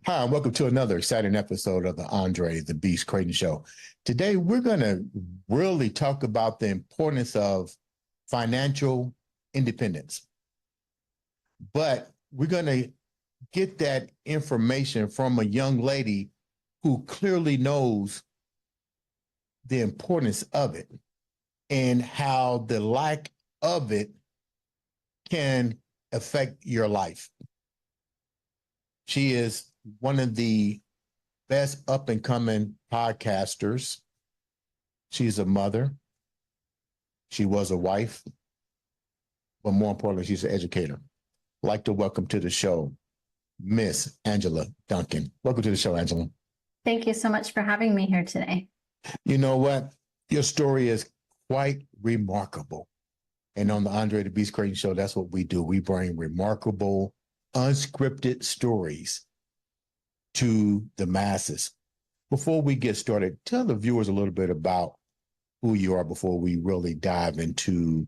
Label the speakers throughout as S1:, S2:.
S1: Hi, and welcome to another exciting episode of the Andre The Beast Crayton Show. Today, we're going to really talk about the importance of financial independence. But we're going to get that information from a young lady who clearly knows the importance of it and how the lack of it can affect your life. She is one of the best up and coming podcasters. She's a mother. She was a wife, but more importantly, she's an educator. I'd like to welcome to the show, Miss Angela Duncan. Welcome to the show, Angela.
S2: Thank you so much for having me here today.
S1: You know what? Your story is quite remarkable. And on the Andre The Beast Crayton Show, that's what we do. We bring remarkable, unscripted stories to the masses. Before we get started, tell the viewers a little bit about who you are before we really dive into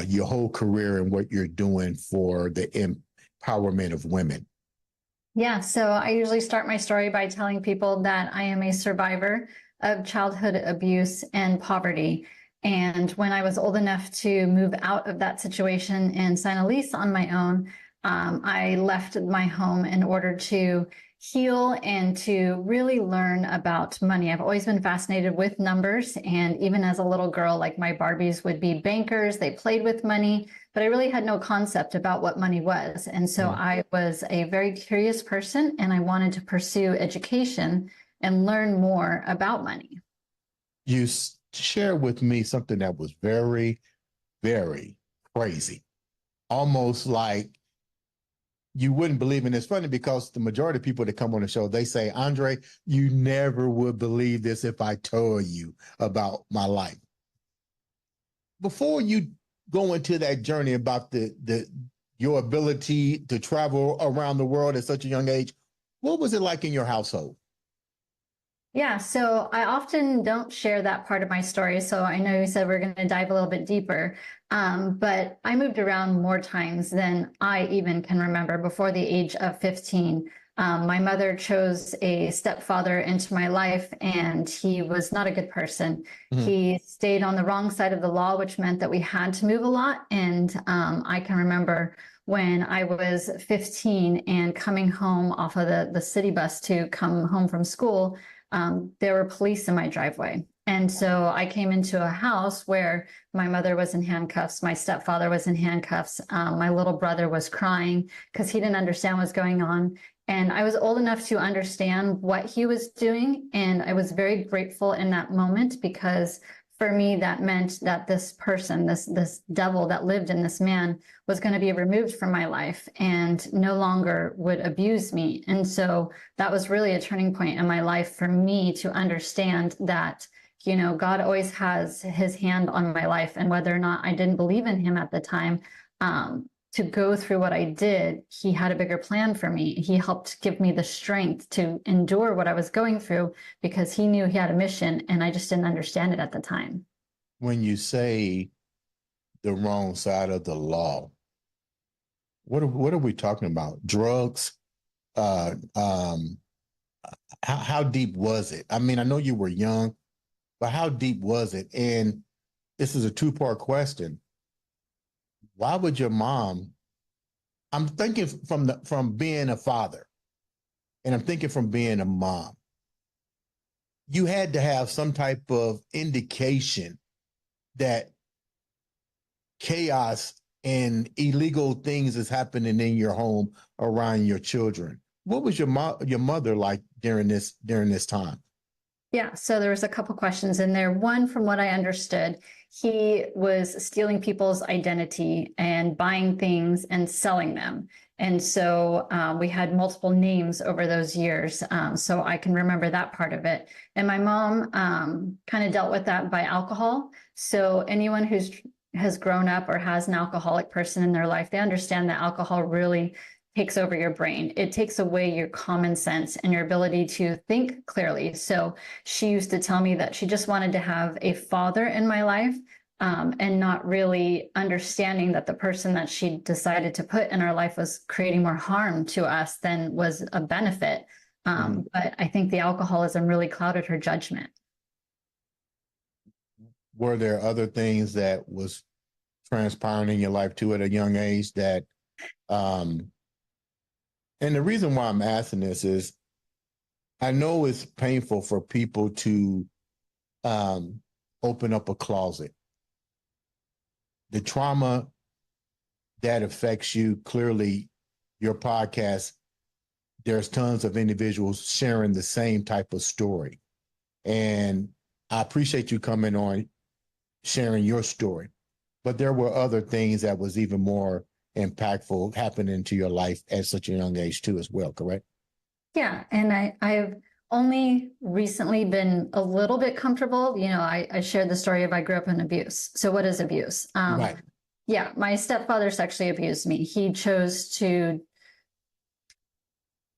S1: your whole career and what you're doing for the empowerment of women.
S2: Yeah, so I usually start my story by telling people that I am a survivor of childhood abuse and poverty. And when I was old enough to move out of that situation and sign a lease on my own, I left my home in order to heal and to really learn about money. I've always been fascinated with numbers. And even as a little girl, like my Barbies would be bankers, they played with money, but I really had no concept about what money was. And so I was a very curious person and I wanted to pursue education and learn more about money.
S1: You share with me something that was very, very crazy. Almost like you wouldn't believe it. It's funny because the majority of people that come on the show, they say, Andre, you never would believe this if I told you about my life. Before you go into that journey about your ability to travel around the world at such a young age, what was it like in your household?
S2: Yeah, so I often don't share that part of my story. So I know you said we're going to dive a little bit deeper, but I moved around more times than I even can remember before the age of 15. My mother chose a stepfather into my life, and he was not a good person. Mm-hmm. He stayed on the wrong side of the law, which meant that we had to move a lot. And I can remember when I was 15 and coming home off of the city bus to come home from school, there were police in my driveway. And so I came into a house where my mother was in handcuffs, my stepfather was in handcuffs, my little brother was crying because he didn't understand what was going on. And I was old enough to understand what he was doing. And I was very grateful in that moment because for me, that meant that this person, this devil that lived in this man was going to be removed from my life and no longer would abuse me. And so that was really a turning point in my life for me to understand that, you know, God always has his hand on my life. And whether or not I didn't believe in him at the time, to go through what I did, he had a bigger plan for me. He helped give me the strength to endure what I was going through because he knew he had a mission and I just didn't understand it at the time.
S1: When you say the wrong side of the law, what are we talking about? Drugs? How deep was it? I mean, I know you were young, but how deep was it? And this is a two-part question. Why would your mom? I'm thinking from being a father, and I'm thinking from being a mom. You had to have some type of indication that chaos and illegal things is happening in your home around your children. What was your mother like during this time?
S2: Yeah, so there was a couple questions in there. One, from what I understood, he was stealing people's identity and buying things and selling them. And so we had multiple names over those years. So I can remember that part of it. And my mom kind of dealt with that by alcohol. So anyone has grown up or has an alcoholic person in their life, they understand that alcohol really takes over your brain. It takes away your common sense and your ability to think clearly. So she used to tell me that she just wanted to have a father in my life and not really understanding that the person that she decided to put in our life was creating more harm to us than was a benefit. But I think the alcoholism really clouded her judgment.
S1: Were there other things that was transpiring in your life too at a young age that, and the reason why I'm asking this is I know it's painful for people to open up a closet. The trauma that affects you, clearly, your podcast, there's tons of individuals sharing the same type of story. And I appreciate you coming on, sharing your story. But there were other things that was even more impactful happening to your life at such a young age too, as well, correct?
S2: Yeah, and I've only recently been a little bit comfortable. I shared the story of I grew up in abuse. So what is abuse?
S1: Right.
S2: Yeah, my stepfather sexually abused me. He chose to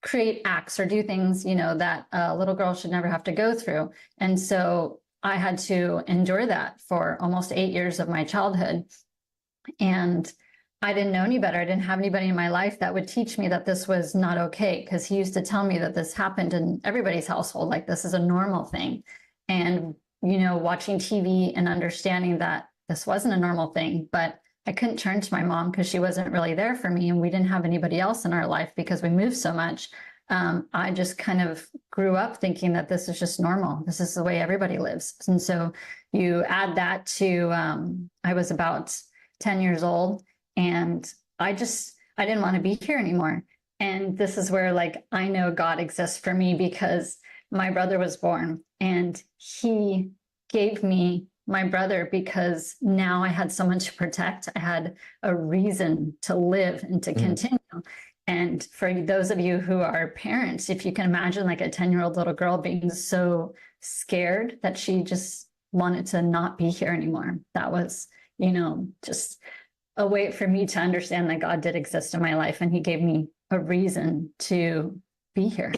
S2: create acts or do things, that a little girl should never have to go through. And so I had to endure that for almost 8 years of my childhood. And I didn't know any better. I didn't have anybody in my life that would teach me that this was not okay, because he used to tell me that this happened in everybody's household, like this is a normal thing. And, watching TV and understanding that this wasn't a normal thing, but I couldn't turn to my mom because she wasn't really there for me. And we didn't have anybody else in our life because we moved so much. I just kind of grew up thinking that this is just normal. This is the way everybody lives. And so you add that to, I was about 10 years old, and I didn't want to be here anymore. And this is where, like, I know God exists for me, because my brother was born and he gave me my brother because now I had someone to protect. I had a reason to live and to continue. And for those of you who are parents, if you can imagine, like, a 10-year-old little girl being so scared that she just wanted to not be here anymore. That was, just a way for me to understand that God did exist in my life, and he gave me a reason to be here.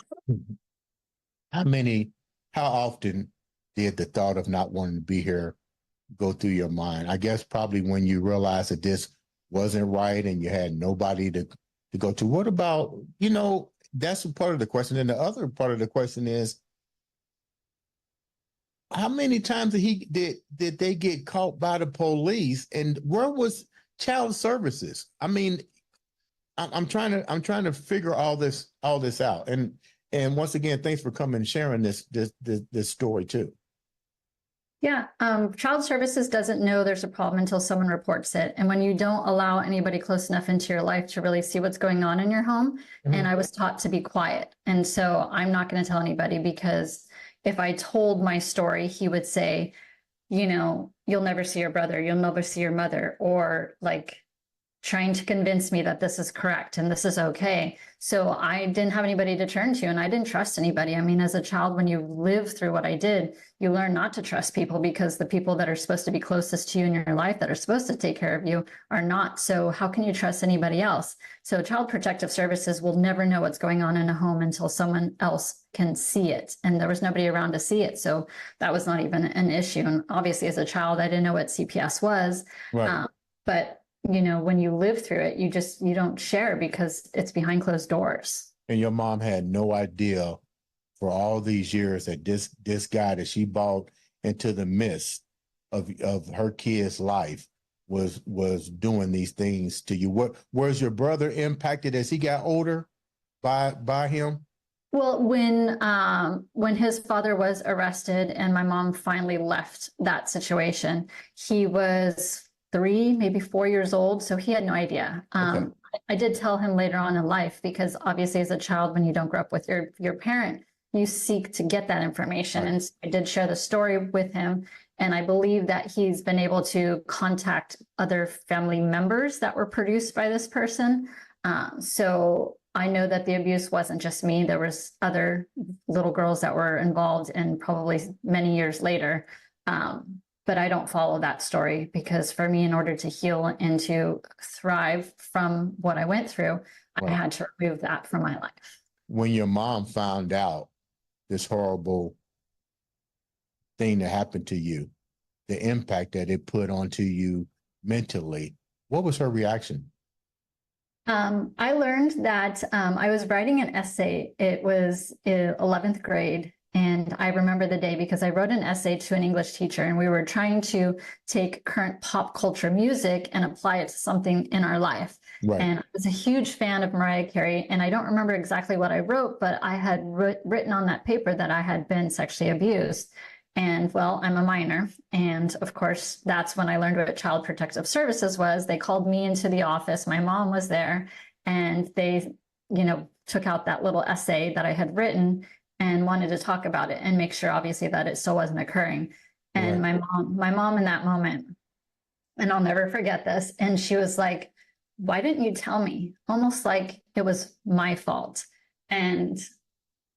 S1: How often did the thought of not wanting to be here go through your mind? I guess probably when you realized that this wasn't right and you had nobody to go to. What about, that's a part of the question. And the other part of the question is, how many times did they get caught by the police, and where was child services? I mean, I'm trying to figure all this out. And once again, thanks for coming and sharing this story too.
S2: Yeah, child services doesn't know there's a problem until someone reports it. And when you don't allow anybody close enough into your life to really see what's going on in your home, and I was taught to be quiet. And so I'm not going to tell anybody, because if I told my story, he would say, you'll never see your brother, you'll never see your mother, or like trying to convince me that this is correct and this is okay. So I didn't have anybody to turn to, and I didn't trust anybody. I mean, as a child, when you live through what I did, you learn not to trust people, because the people that are supposed to be closest to you in your life, that are supposed to take care of you, are not. So how can you trust anybody else? So Child Protective Services will never know what's going on in a home until someone else can see it. And there was nobody around to see it. So that was not even an issue. And obviously, as a child, I didn't know what CPS was.
S1: Right.
S2: But when you live through it, you don't share, because it's behind closed doors.
S1: And your mom had no idea for all these years that this guy that she brought into the midst of her kid's life was doing these things to you. Was your brother impacted as he got older by him?
S2: Well, when his father was arrested and my mom finally left that situation, he was 3, maybe 4 years old. So he had no idea.
S1: Okay.
S2: I did tell him later on in life, because obviously as a child, when you don't grow up with your parent, you seek to get that information. Right. And I did share the story with him. And I believe that he's been able to contact other family members that were produced by this person. So I know that the abuse wasn't just me. There was other little girls that were involved, and probably many years later. But I don't follow that story, because for me, in order to heal and to thrive from what I went through, right, I had to remove that from my life.
S1: When your mom found out this horrible thing that happened to you, the impact that it put onto you mentally. What was her reaction?
S2: I learned that I was writing an essay. It was 11th grade. And I remember the day because I wrote an essay to an English teacher, and we were trying to take current pop culture music and apply it to something in our life.
S1: Right.
S2: And I was a huge fan of Mariah Carey, and I don't remember exactly what I wrote, but I had written on that paper that I had been sexually abused. And well, I'm a minor. And of course, that's when I learned what Child Protective Services was. They called me into the office. My mom was there, and they, took out that little essay that I had written and wanted to talk about it and make sure, obviously, that it still wasn't occurring. And
S1: Right.
S2: my mom in that moment, and I'll never forget this, and she was like, "Why didn't you tell me?" Almost like it was my fault. And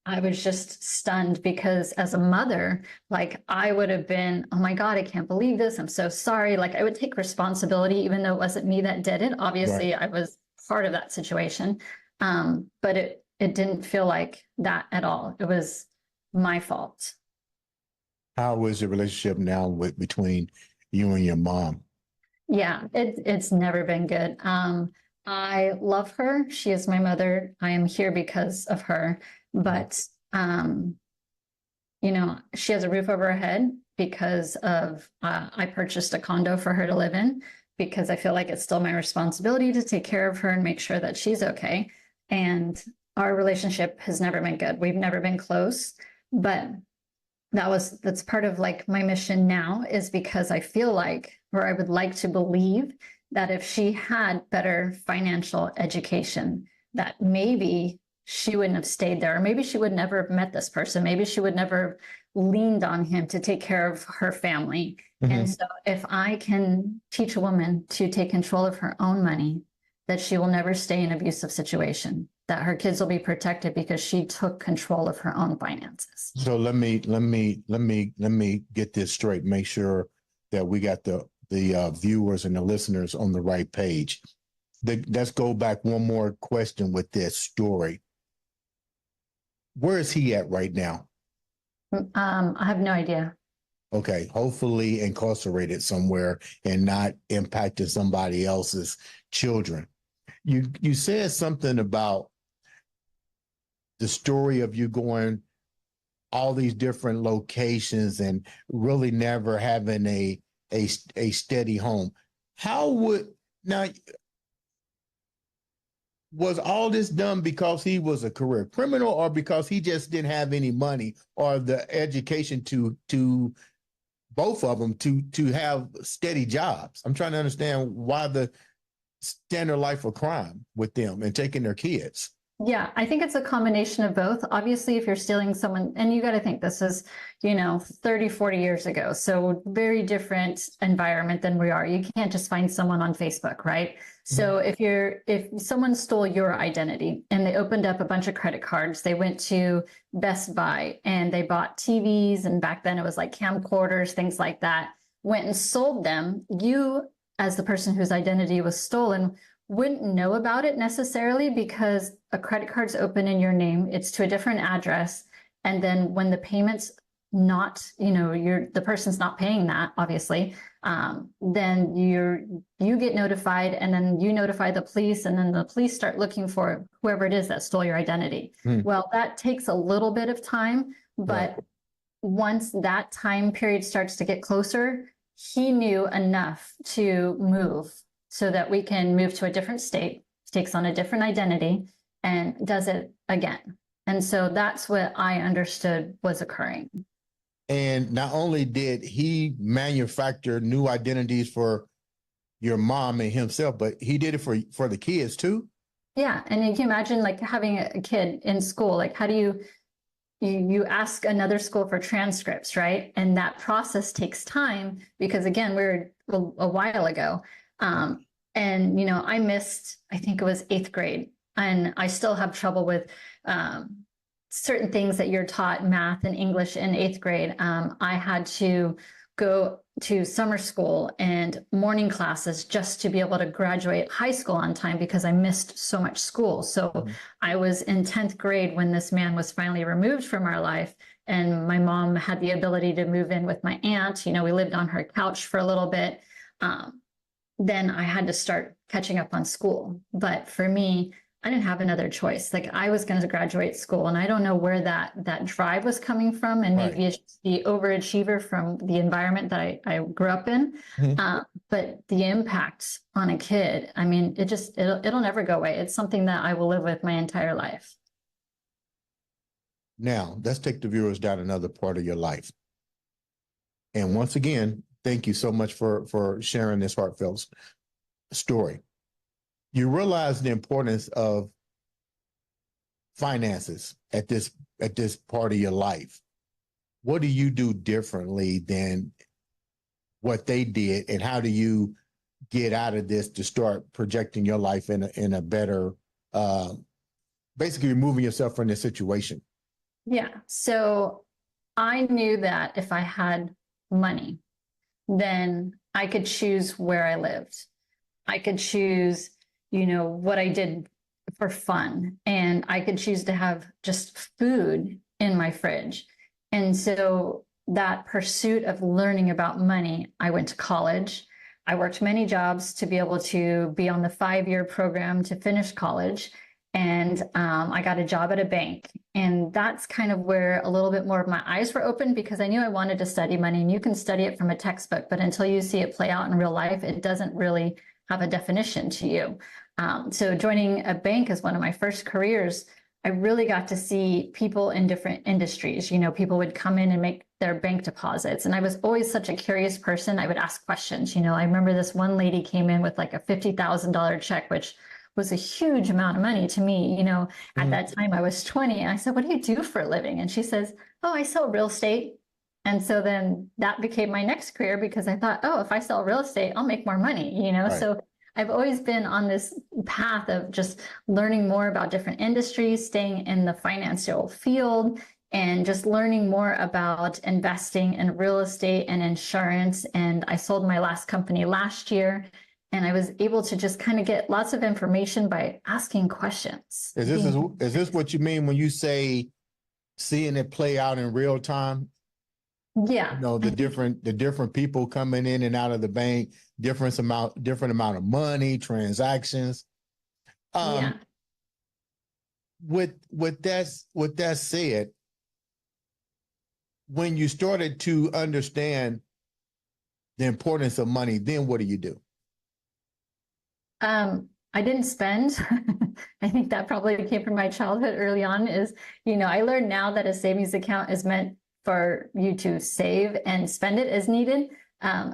S2: I was just stunned because as a mother, like I would have been, "Oh my God, I can't believe this. I'm so sorry." Like I would take responsibility, even though it wasn't me that did it. Obviously, I was part of that situation. But it didn't feel like that at all. It was my fault.
S1: How is the relationship now between you and your mom?
S2: Yeah, it's never been good. I love her. She is my mother. I am here because of her. But she has a roof over her head because of I purchased a condo for her to live in because I feel like it's still my responsibility to take care of her and make sure that she's okay. And our relationship has never been good. We've never been close, but that's part of like my mission now is because I feel like, or I would like to believe that if she had better financial education, that maybe she wouldn't have stayed there, or maybe she would never have met this person. Maybe she would never have leaned on him to take care of her family.
S1: Mhm.
S2: And so if I can teach a woman to take control of her own money, that she will never stay in an abusive situation, that her kids will be protected because she took control of her own finances.
S1: So let me get this straight. Make sure that we got the viewers and the listeners on the right page. Let's go back one more question with this story. Where is he at right now?
S2: I have no idea.
S1: Okay, hopefully incarcerated somewhere and not impacting somebody else's children. You said something about the story of you going all these different locations and really never having a steady home. How would now was all this done because he was a career criminal or because he just didn't have any money or the education to both of them to have steady jobs? I'm trying to understand why the standard life of crime with them and taking their kids.
S2: Yeah, I think it's a combination of both. Obviously, if you're stealing someone, and you got to think this is, 30, 40 years ago. So very different environment than we are. You can't just find someone on Facebook, right? So if someone stole your identity and they opened up a bunch of credit cards, they went to Best Buy and they bought TVs, and back then it was like camcorders, things like that, went and sold them, you as the person whose identity was stolen wouldn't know about it necessarily because a credit card's open in your name, it's to a different address. And then when the payment's not, the person's not paying that, obviously, then you get notified, and then you notify the police, and then the police start looking for whoever it is that stole your identity. Well, that takes a little bit of time, but once that time period starts to get closer, he knew enough to move so that we can move to a different state, takes on a different identity, and does it again. And so that's what I understood was occurring.
S1: And not only did he manufacture new identities for your mom and himself, but he did it for the kids too.
S2: Yeah. And you can imagine like having a kid in school, like how do you ask another school for transcripts, right? And that process takes time because again, we're a while ago. And, I missed, I think it was 8th grade, and I still have trouble with certain things that you're taught, math and English in 8th grade. I had to go to summer school and morning classes just to be able to graduate high school on time because I missed so much school. So I was in 10th grade when this man was finally removed from our life. And my mom had the ability to move in with my aunt. You know, we lived on her couch for a little bit. Then I had to start catching up on school. But for me, I didn't have another choice. Like I was going to graduate school, and I don't know where that drive was coming from. And maybe it's just the overachiever from the environment that I grew up in. But the impact on a kid, I mean, it'll never go away. It's something that I will live with my entire life.
S1: Now, let's take the viewers down another part of your life. And once again, thank you so much for sharing this heartfelt story. You realize the importance of finances at this part of your life. What do you do differently than what they did, and how do you get out of this to start projecting your life in a better, basically removing yourself from this situation?
S2: Yeah. So I knew that if I had money, then I could choose where I lived. I could choose, you know, what I did for fun, and I could choose to have just food in my fridge. And so that pursuit of learning about money, I went to college. I worked many jobs to be able to be on the 5-year program to finish college. And I got a job at a bank. And that's kind of where a little bit more of my eyes were open, because I knew I wanted to study money. And you can study it from a textbook, but until you see it play out in real life, it doesn't really have a definition to you. So joining a bank as one of my first careers, I really got to see people in different industries. You know, people would come in and make their bank deposits. And I was always such a curious person. I would ask questions. You know, I remember this one lady came in with like a $50,000 check, which was a huge amount of money to me. You know, at that time I was 20. And I said, "What do you do for a living?" And she says, "Oh, I sell real estate." And so then that became my next career, because I thought, oh, if I sell real estate, I'll make more money, you know? Right. So I've always been on this path of just learning more about different industries, staying in the financial field, and just learning more about investing in real estate and insurance. And I sold my last company last year, and I was able to just kind of get lots of information by asking questions.
S1: Is this what you mean when you say seeing it play out in real time?
S2: Yeah.
S1: You know, the different people coming in and out of the bank, different amount of money, transactions.
S2: Yeah.
S1: With that said, when you started to understand the importance of money, then what do you do?
S2: I didn't spend. I think that probably came from my childhood early on. Is, you know, I learned now that a savings account is meant for you to save and spend it as needed.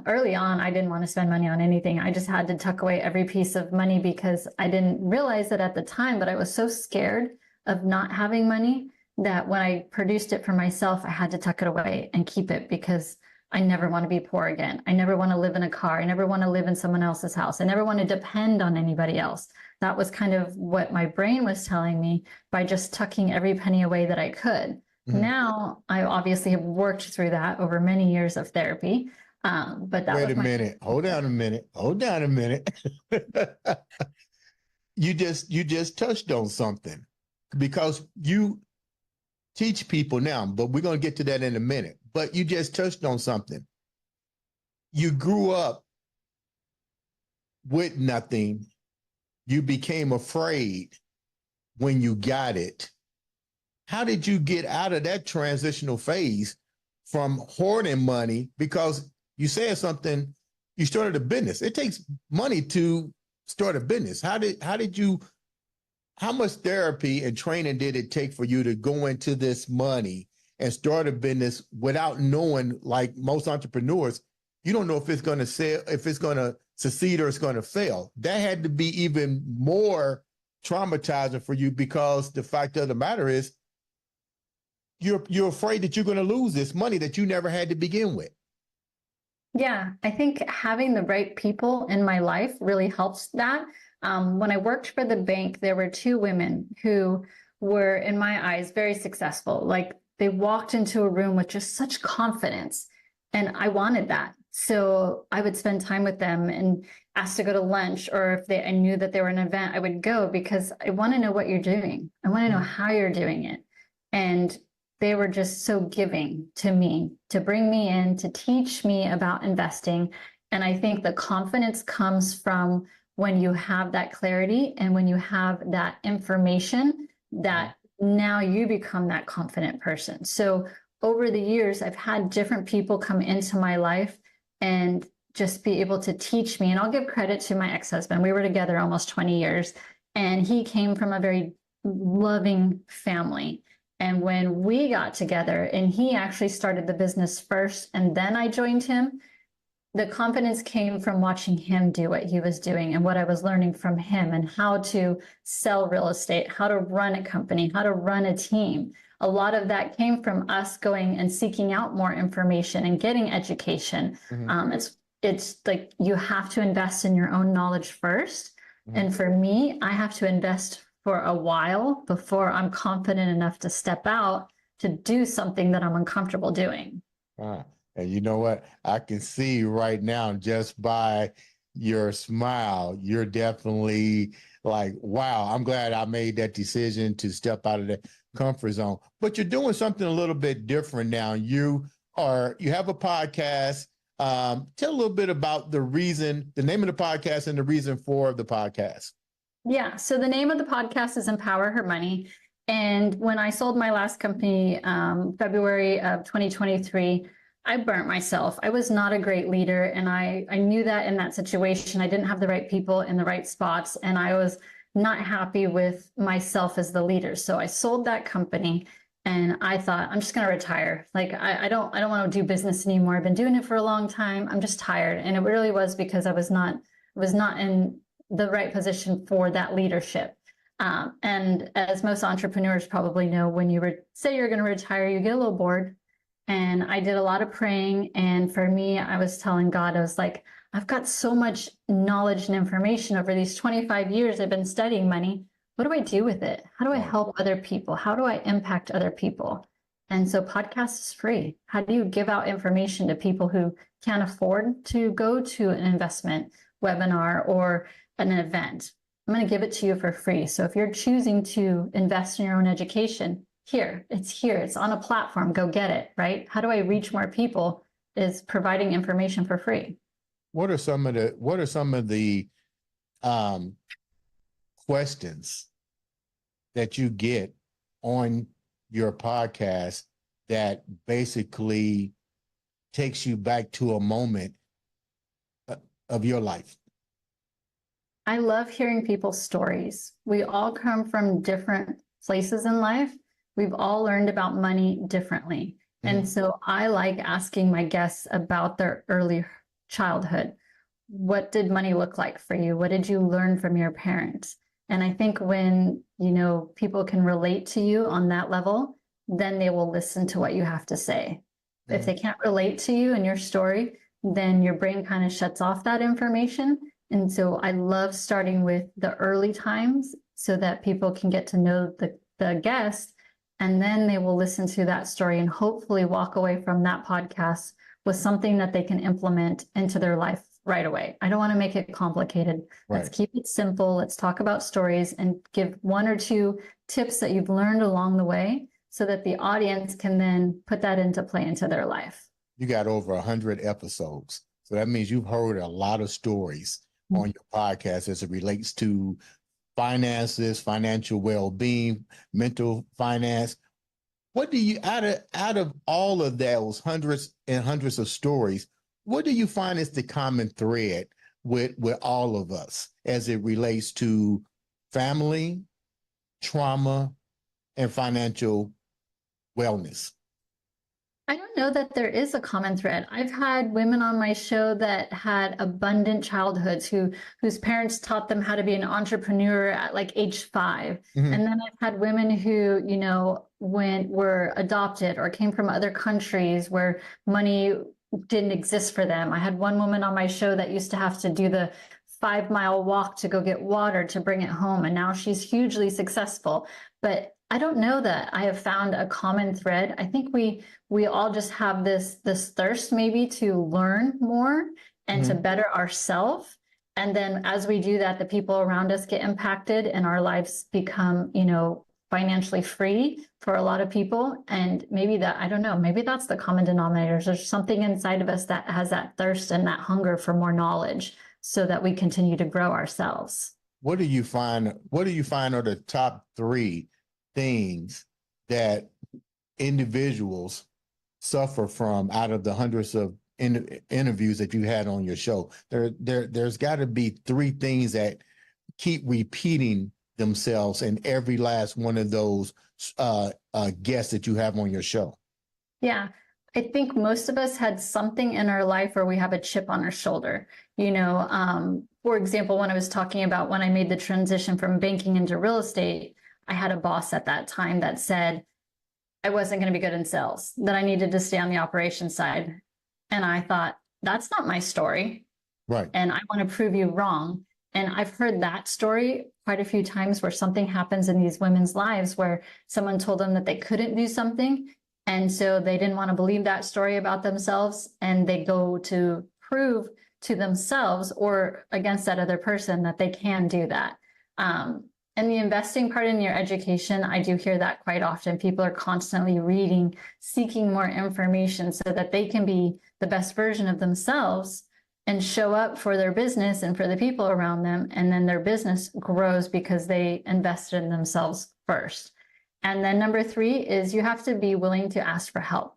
S2: Early on, I didn't want to spend money on anything. I just had to tuck away every piece of money, because I didn't realize it at the time, but I was so scared of not having money that when I produced it for myself, I had to tuck it away and keep it, because I never want to be poor again. I never want to live in a car. I never want to live in someone else's house. I never want to depend on anybody else. That was kind of what my brain was telling me by just tucking every penny away that I could. Now, I obviously have worked through that over many years of therapy. But that
S1: Wait a minute. Hold down a minute. You just touched on something, because you teach people now, but we're going to get to that in a minute. But you just touched on something. You grew up with nothing. You became afraid when you got it. How did you get out of that transitional phase from hoarding money? Because you said something, you started a business. It takes money to start a business. How much therapy and training did it take for you to go into this money and start a business without knowing, like most entrepreneurs, you don't know if it's going to sell, if it's going to succeed or it's going to fail. That had to be even more traumatizing for you, because the fact of the matter is you're afraid that you're going to lose this money that you never had to begin with.
S2: Yeah, I think having the right people in my life really helps that. When I worked for the bank, there were 2 women who were, in my eyes, very successful. Like, they walked into a room with just such confidence. And I wanted that. So I would spend time with them and ask to go to lunch, or if I knew that they were an event, I would go because I want to know what you're doing. I want to know how you're doing it. And they were just so giving to me to bring me in, to teach me about investing. And I think the confidence comes from when you have that clarity and when you have that information, that now you become that confident person. So over the years, I've had different people come into my life and just be able to teach me. And I'll give credit to my ex-husband. We were together almost 20 years, and he came from a very loving family. And when we got together, and he actually started the business first, and then I joined him, the confidence came from watching him do what he was doing and what I was learning from him, and how to sell real estate, how to run a company, how to run a team. A lot of that came from us going and seeking out more information and getting education. It's like you have to invest in your own knowledge first. And for me, I have to invest for a while before I'm confident enough to step out to do something that I'm uncomfortable doing.
S1: And you know what? I can see right now, just by your smile, you're definitely like, wow, I'm glad I made that decision to step out of the comfort zone. But you're doing something a little bit different now. You have a podcast. Tell a little bit about the name of the podcast and the reason for the podcast.
S2: Yeah. So the name of the podcast is Empower Her Money. And when I sold my last company, February of 2023, I burnt myself. I was not a great leader. And I knew that in that situation, I didn't have the right people in the right spots. And I was not happy with myself as the leader. So I sold that company, and I thought, I'm just going to retire. Like, I don't want to do business anymore. I've been doing it for a long time. I'm just tired. And it really was because I was not in the right position for that leadership. And as most entrepreneurs probably know, when you say you're going to retire, you get a little bored. And I did a lot of praying. And for me, I was telling God, I was like, I've got so much knowledge and information over these 25 years I've been studying money. What do I do with it? How do I help other people? How do I impact other people? And so podcast is free. How do you give out information to people who can't afford to go to an investment webinar or an event? I'm going to give it to you for free. So if you're choosing to invest in your own education, it's on a platform, go get it, right? How do I reach more people is providing information for free.
S1: What are some of the questions that you get on your podcast that basically takes you back to a moment of your life?
S2: I love hearing people's stories. We all come from different places in life. We've all learned about money differently. And so I like asking my guests about their early childhood. What did money look like for you? What did you learn from your parents? And I think when, people can relate to you on that level, then they will listen to what you have to say. If they can't relate to you and your story, then your brain kind of shuts off that information. And so I love starting with the early times so that people can get to know the guest, and then they will listen to that story and hopefully walk away from that podcast with something that they can implement into their life right away. I don't want to make it complicated. Let's keep it simple. Let's talk about stories and give one or two tips that you've learned along the way so that the audience can then put that into play into their life.
S1: You got over 100 episodes. So that means you've heard a lot of stories on your podcast as it relates to finances, financial well-being, mental finance. What do you, out of all of those hundreds and hundreds of stories, what do you find is the common thread with all of us as it relates to family, trauma, and financial wellness?
S2: I don't know that there is a common thread. I've had women on my show that had abundant childhoods whose parents taught them how to be an entrepreneur at like age 5. And then I've had women who, were adopted or came from other countries where money didn't exist for them. I had one woman on my show that used to have to do the 5-mile walk to go get water to bring it home. And now she's hugely successful. But I don't know that I have found a common thread. I think we all just have this thirst maybe to learn more and to better ourselves. And then as we do that, the people around us get impacted and our lives become, financially free for a lot of people. And maybe that, I don't know, maybe that's the common denominators. There's something inside of us that has that thirst and that hunger for more knowledge so that we continue to grow ourselves.
S1: What do you find are the top three things that individuals suffer from out of the hundreds of interviews that you had on your show? There's got to be three things that keep repeating themselves in every last one of those guests that you have on your show.
S2: Yeah, I think most of us had something in our life where we have a chip on our shoulder. For example, when I was talking about when I made the transition from banking into real estate, I had a boss at that time that said I wasn't going to be good in sales, that I needed to stay on the operations side. And I thought, that's not my story.
S1: Right.
S2: And I want to prove you wrong. And I've heard that story quite a few times where something happens in these women's lives where someone told them that they couldn't do something. And so they didn't want to believe that story about themselves. And they go to prove to themselves or against that other person that they can do that. And the investing part in your education, I do hear that quite often. People are constantly reading, seeking more information so that they can be the best version of themselves and show up for their business and for the people around them. And then their business grows because they invested in themselves first. And then number three is you have to be willing to ask for help.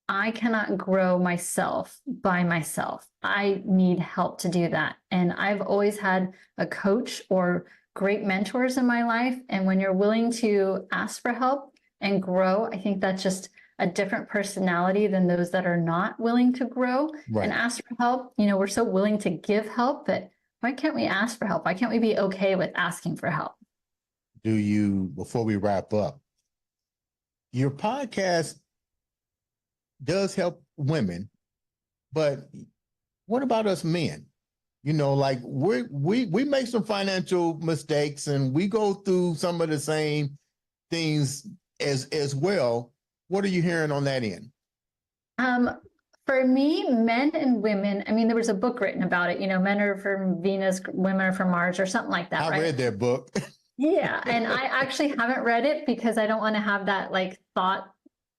S2: I cannot grow myself by myself. I need help to do that. And I've always had a coach or great mentors in my life. And when you're willing to ask for help and grow, I think that's just a different personality than those that are not willing to grow and ask for help. We're so willing to give help, but why can't we ask for help? Why can't we be okay with asking for help?
S1: Before we wrap up, your podcast does help women, but what about us men? Like we make some financial mistakes and we go through some of the same things as well. What are you hearing on that end?
S2: For me, men and women, there was a book written about it, men are from Venus, women are from Mars or something like that.
S1: I read that book.
S2: Yeah. And I actually haven't read it because I don't want to have that thought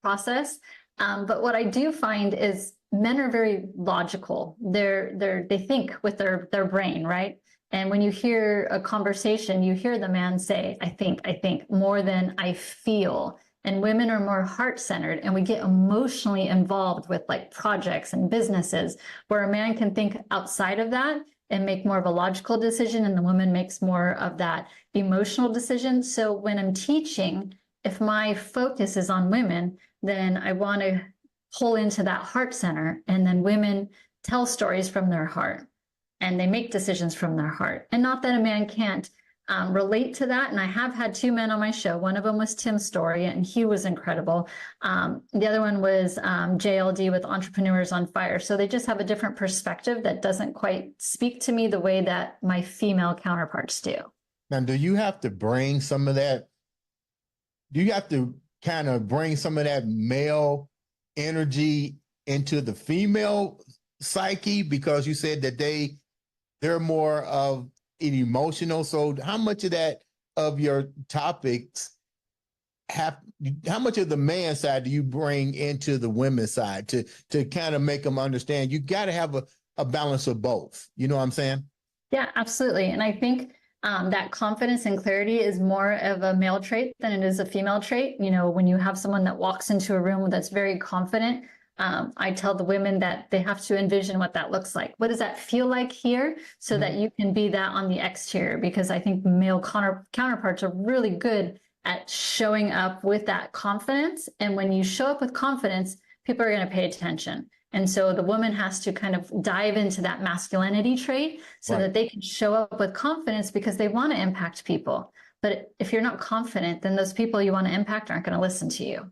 S2: process. But what I do find is men are very logical. They think with their brain, right? And when you hear a conversation, you hear the man say, I think more than I feel. And women are more heart-centered and we get emotionally involved with projects and businesses where a man can think outside of that and make more of a logical decision and the woman makes more of that emotional decision. So when I'm teaching, if my focus is on women, then I want to pull into that heart center, and then women tell stories from their heart and they make decisions from their heart. And not that a man can't relate to that. And I have had two men on my show. One of them was Tim Story, and he was incredible. The other one was JLD with Entrepreneurs on Fire. So they just have a different perspective that doesn't quite speak to me the way that my female counterparts do.
S1: Now, do you have to bring some of that? Do you have to kind of bring some of that male energy into the female psyche, because you said that they're more of an emotional? So how much of that of your topics how much of the man side do you bring into the women's side to kind of make them understand you got to have a balance of both? You know what I'm saying?
S2: Yeah, absolutely. And I think that confidence and clarity is more of a male trait than it is a female trait. When you have someone that walks into a room that's very confident, I tell the women that they have to envision what that looks like. What does that feel like here? So that you can be that on the exterior, because I think male counterparts are really good at showing up with that confidence. And when you show up with confidence, people are going to pay attention. And so the woman has to kind of dive into that masculinity trait so that they can show up with confidence, because they want to impact people. But if you're not confident, then those people you want to impact aren't going to listen to you.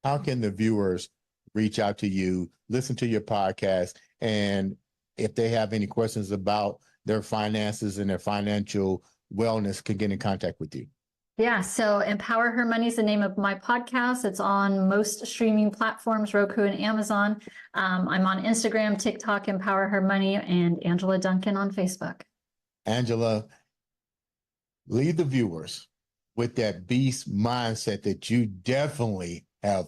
S1: How can the viewers reach out to you, listen to your podcast, and if they have any questions about their finances and their financial wellness, can get in contact with you?
S2: Yeah, so Empower Her Money is the name of my podcast. It's on most streaming platforms, Roku and Amazon. I'm on Instagram, TikTok, Empower Her Money, and Angela Duncan on Facebook.
S1: Angela, leave the viewers with that beast mindset that you definitely have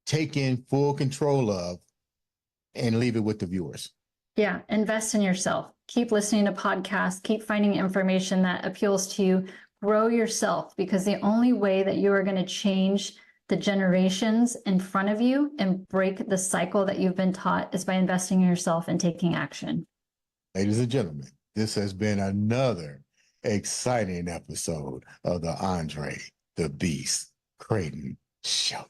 S1: taken full control of, and leave it with the viewers.
S2: Yeah, invest in yourself. Keep listening to podcasts, keep finding information that appeals to you. Grow yourself, because the only way that you are going to change the generations in front of you and break the cycle that you've been taught is by investing in yourself and taking action.
S1: Ladies and gentlemen, this has been another exciting episode of the Andre the Beast Crayton Show.